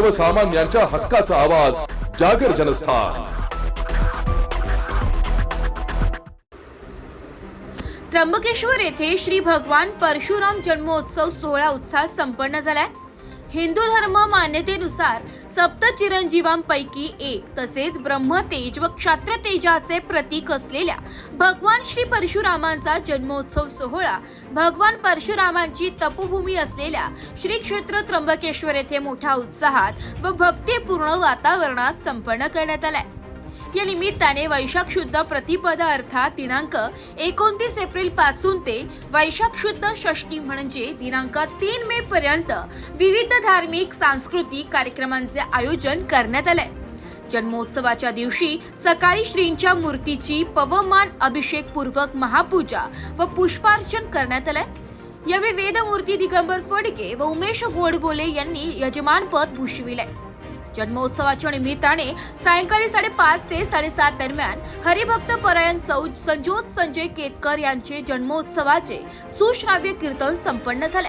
सर्वसामान्यांच्या हक्काचा आवाज जागर जनस्थान। त्र्यंबकेश्वर येथे श्री भगवान परशुराम जन्मोत्सव सोहळा उत्साहात संपन्न झालाय। हिंदू धर्म मान्यतेनुसार सप्त चिरंजीवांपैकी एक तसेच ब्रह्मतेज व क्षात्रतेजाचे प्रतीक असलेल्या भगवान श्री परशुरामांचा जन्मोत्सव सोहळा भगवान परशुरामांची तपोभूमी असलेल्या श्री क्षेत्र त्र्यंबकेश्वर येथे मोठ्या उत्साहात व भक्तिपूर्ण वातावरणात संपन्न करण्यात आलाय। या निमित्ताने वैशाख शुद्ध प्रतिपदा अर्थात दिनांक 29 एप्रिल पासून ते वैशाख शुद्ध षष्ठी म्हणजे दिनांक 3 मे पर्यंत विविध धार्मिक सांस्कृतिक कार्यक्रमांचे आयोजन करण्यात आले। जन्मोत्सवाच्या दिवशी सकाळी श्रींच्या मूर्तीची पवमान अभिषेक पूर्वक महापूजा व पुष्पार्चन करण्यात आले। यावेळी वेदमूर्ती दिगंबर फडके व उमेश गोडबोले यांनी यजमानपद भूषविले। जन्मोत्सवाच्या निमित्ताने सायंकाळी 5:30 ते 7:30 दरम्यान हरिभक्त परायण संजोत संजय केतकर यांचे जन्मोत्सवाचे सुश्राव्य कीर्तन संपन्न झाले।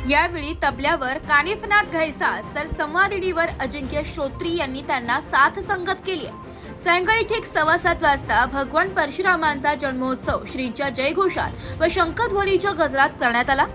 यावेळी तबल्यावर कानिफनाथ घैसास तर संवादिनीवर अजिंक्य श्रोत्री यांनी त्यांना साथ संगत केली। सायंकाळी ठीक 7:15 वाजता भगवान परशुरामांचा जन्मोत्सव श्रींच्या जयघोषात व शंखध्वनीच्या गजरात करण्यात आला।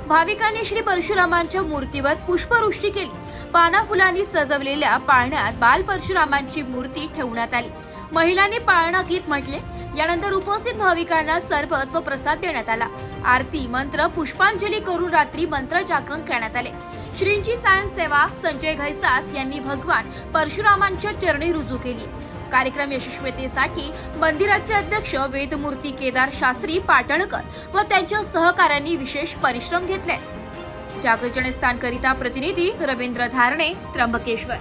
भाविकांनी श्री परशुरामांच्या मूर्तीवर पुष्पवृष्टी केली। पाना फुलांनी सजवलेल्या पाळण्यात बाल परशुरामांची मूर्ती ठेवण्यात आली। महिलांनी पाळणा गीत म्हटले। यानंतर उपस्थित भाविकांना सरबत व प्रसाद देण्यात आला। आरती मंत्र पुष्पांजली करून रात्री मंत्र जागरण करण्यात आले। श्रींची सायन सेवा संजय घैसास यांनी भगवान परशुरामांच्या चरणी रुजू केली। कार्यक्रम यशस्वीतेसाठी मंदिराचे अध्यक्ष वेदमूर्ती केदार शास्त्री पाटणकर व त्यांच्या सहकाऱ्यांनी विशेष परिश्रम घेतले। जागर जनस्थान करिता प्रतिनिधी रवींद्र धारणे, त्र्यंबकेश्वर।